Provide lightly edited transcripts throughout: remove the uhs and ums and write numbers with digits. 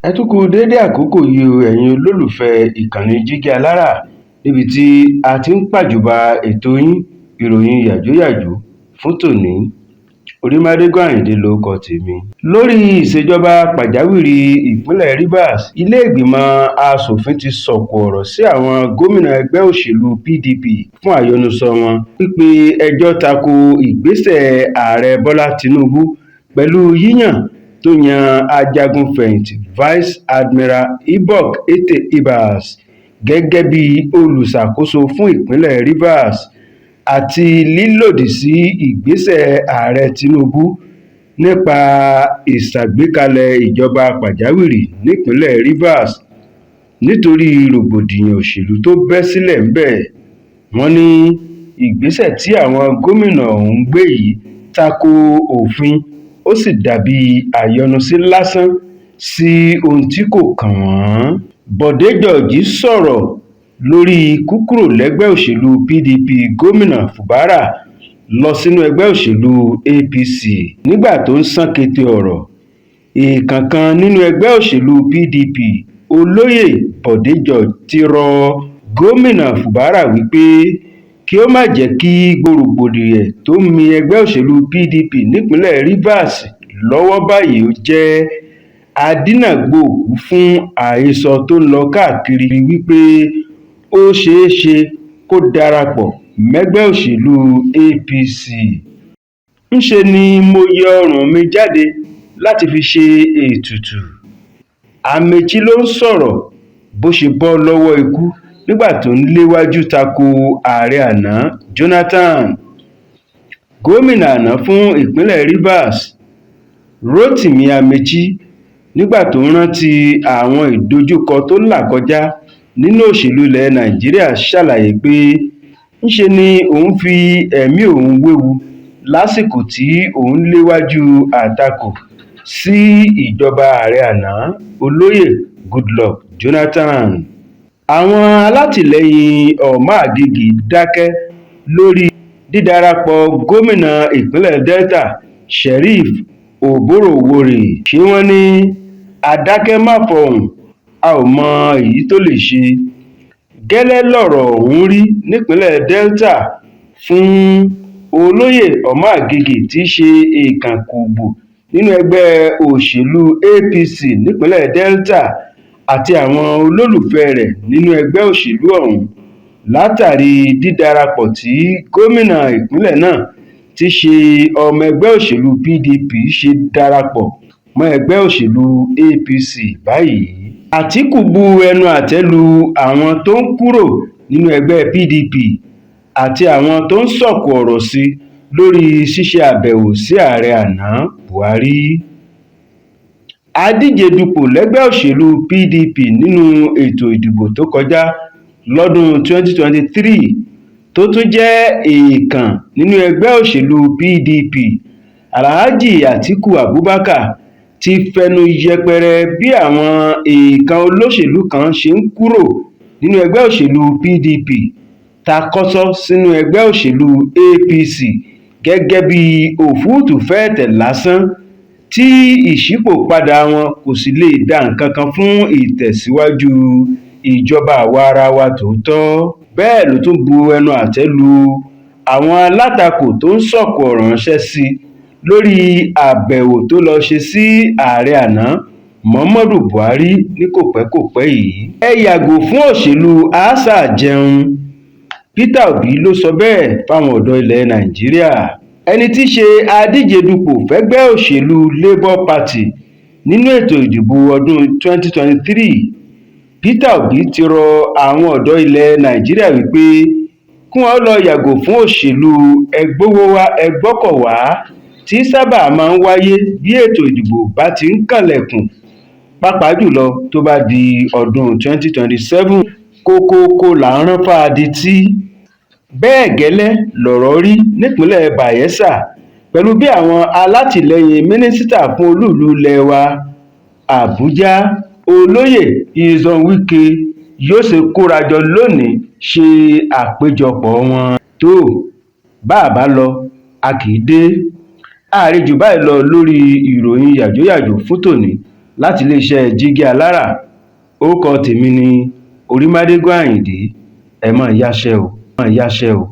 Ẹ tún kú déédé àkókò yìí o ẹ̀yin olólùfẹ́ ìkànnì Jígí Alárà níbi tí a ti ń pàjùbà ètò yín ìròyìn yàjóyàjó fún tòní. Orímádégún Àyìndé lórúkọ tèmi. Lórí ìṣèjọba pàjáwìrì ìpínlẹ̀ Rivers, ilé ìgbìmọ̀ aṣòfin ti sọ̀kò ọ̀rọ̀ sí àwọn gómìnà ẹgbẹ́ òṣèlú PDP fún àyọnusọ wọn pípe ẹjọ́ tako ìgbésẹ̀ ààrẹ Bọ́lá Tinubu pẹ̀lú yíyàn tó yan ajagun-fẹ̀yìntì Vice Admiral Ibok Ete Ibas gẹ́gẹ́ bí olùṣàkóso fún ìpínlẹ̀ Rivers àti lílòdì sí ìgbésẹ̀ ààrẹ Tinubu nípa ìṣàgbékalẹ̀ ìjọba pàjáwìrì nípínlẹ̀ Rivers nítorí rògbòdìyàn òṣèlú tó bẹ́ sílẹ̀ ńbẹ̀. Wọ́n ní ìgbésẹ̀ tí àwọn gómìnà ọ̀hún gbé yìí tako òfin ó sì dàbí àyọnusí lásán sí ohun tí kò kàn wọ́n. Bọ̀dé George sọ̀rọ̀ lórí kúkúrò lẹ́gbẹ́ òṣèlú PDP gómìnà Fubara lọ sínú ẹgbẹ́ òṣèlú APC nígbà tó ń sán kété ọ̀rọ̀. Èèkàn kan nínú ẹgbẹ́ òṣèlú PDP olóyè Bọ̀dé George ti rọ gómìnà Fubara wípé kí ó má jẹ́ kí rògbòdìyàn tó ń mi ẹgbẹ́ òṣèlú PDP nípínlẹ̀ Rivers lọ́wọ́ báyìí ó jẹ́ adínàgbòòkú fún àhesọ tó ń lọ káàkiri wípé ó ṣeé ṣe kó darapọ̀ mẹ́gbẹ́ òṣèlú APC. Ńṣe ni mo yọ ọrùn mi jáde láti fi ṣe ètùtù. Amaechi ló ń sọ̀rọ̀ bó ṣe bọ́ lọ́wọ́ ikú nígbà tó ń léwájú tako ààrẹ àná Jonathan. Gómìnà àná fún ìpínlẹ̀ Rivers Rotimi Amaechi nígbà tó ń rántí àwọn ìdojúkọ tó là kọjá nínú òṣèlú ilẹ̀ Nàìjíríà ṣàlàyé pé ńṣe ni òun fi ẹ̀mí òun wéwu lásìkò tí òun léwájú àtakò sí ìjọba ààrẹ àná olóyè Goodluck Jonathan. Àwọn alátìlẹyìn Ọ̀màgìgì dákẹ́ lórí dídarapọ̀ gómìnà ìpínlẹ̀ Delta Sheriff Oborowore. Ṣé wọ́n ní adákẹ́ má fọhùn, a ò mọ èyí tó lè ṣe. Gẹ́lẹ́ lọ̀rọ̀ ọ̀hún rí nípínlẹ̀ Delta fún olóyè Ọ̀màgìgì tí í ṣe èèkànkùgbù nínú ẹgbẹ́ òṣèlú APC nípínlẹ̀ Delta àti àwọn olólùfẹ́ rẹ̀ nínú ẹgbẹ́ òṣèlú ọ̀hún látàrí dídarapọ̀ tí gómìnà ìpínlẹ̀ náà tí ṣe ọmọ ẹgbẹ́ òṣèlú PDP ṣe darapọ̀ mọ́ ẹgbẹ́ òṣèlú APC báyìí. Àtíkù bu ẹnu àtẹ́ lu àwọn tó ń kúrò nínú ẹgbẹ́ PDP àti àwọn tó ń sọ̀kò ọ̀rọ̀ sí lórí ṣíṣe àbẹ̀wò sí ààrẹ àná Buhari. Adíje dupò lẹ́gbẹ́ òṣèlú PDP nínú ètò ìdìbò tó kọjá lọ́dún 2023 tó tún jẹ́ èèkàn nínú ẹgbẹ́ òṣèlú PDP Alhaji Atiku Abubakar ti fẹnu yẹpẹrẹ bí àwọn èèkàn olóṣèlú kan ṣe ń kúrò nínú ẹgbẹ́ òṣèlú PDP takọ́sọ́ sínú ẹgbẹ́ òṣèlú APC gẹ́gẹ́ bí òfúùtúfẹ́ẹ̀tẹ̀ lásán tí ìṣípòpadà wọn kò sì lè dá nǹkan kan fún ìtẹ̀síwájú ìjọba àwa-arawa tòótọ́. Bẹ́ẹ̀ ló tún bu ẹnu àtẹ́ lu àwọn alátakò tó ń sọ̀kò ọ̀rọ̀ ránṣẹ́ sí lórí àbẹ̀wò tó lọ ṣe sí ààrẹ àná Muhammadu Buhari ní kòpẹ́kòpẹ́ yìí. Ẹ yàgò fún òṣèlú àásà jẹun, Peter Obi ló sọ bẹ́ẹ̀ fáwọn ọ̀dọ́ ilẹ̀ Nàìjíríà. Ẹni tí í ṣe adíje dupò fẹ́gbẹ́ òṣèlú Labour Party nínú ètò ìdìbò ọdún 2023 Peter Obi ti rọ àwọn ọ̀dọ́ ilẹ̀ Nàìjíríà wípé kí wọ́n lọ yàgò fún òṣèlú ẹgbówówá ẹgbọ́kọ̀wá tí sábà máa ń wáyé bí ètò ìdìbò bá ti ń kànlẹ̀kùn, pàápàá jùlọ tó bá di ọdún 2027. Kókókó là ń rán fáadití. Bẹ́ẹ̀ gẹ́lẹ́ lọ̀rọ̀ rí nípínlẹ̀ Bayelsa pẹ̀lú bí àwọn alátìlẹyìn mínísítà fún olú-ìlú ilẹ̀ wa Àbújá olóyè Nyesom Wike yóò ṣe kórajọ lónìí ṣe àpéjọpọ̀ wọn. Tó bá a bá lọ a kì í dé. Ààrẹ jù báyìí lọ lórí ìròyìn yàjóyàjó fún tòní. láti iléeṣẹ́ Jígí Alára. Orúkọ tèmi ni Orímádégún Àyìndé. Ẹ máa yáṣẹ́ o.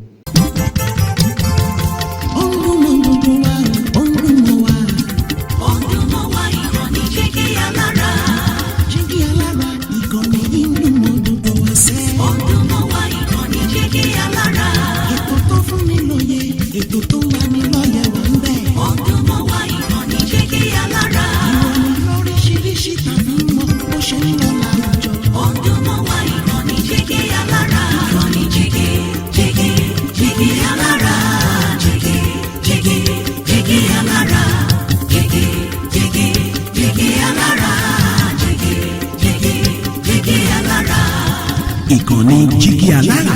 Ìkànnì Jígí Alára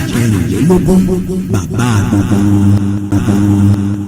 24, bàbá gbogbo.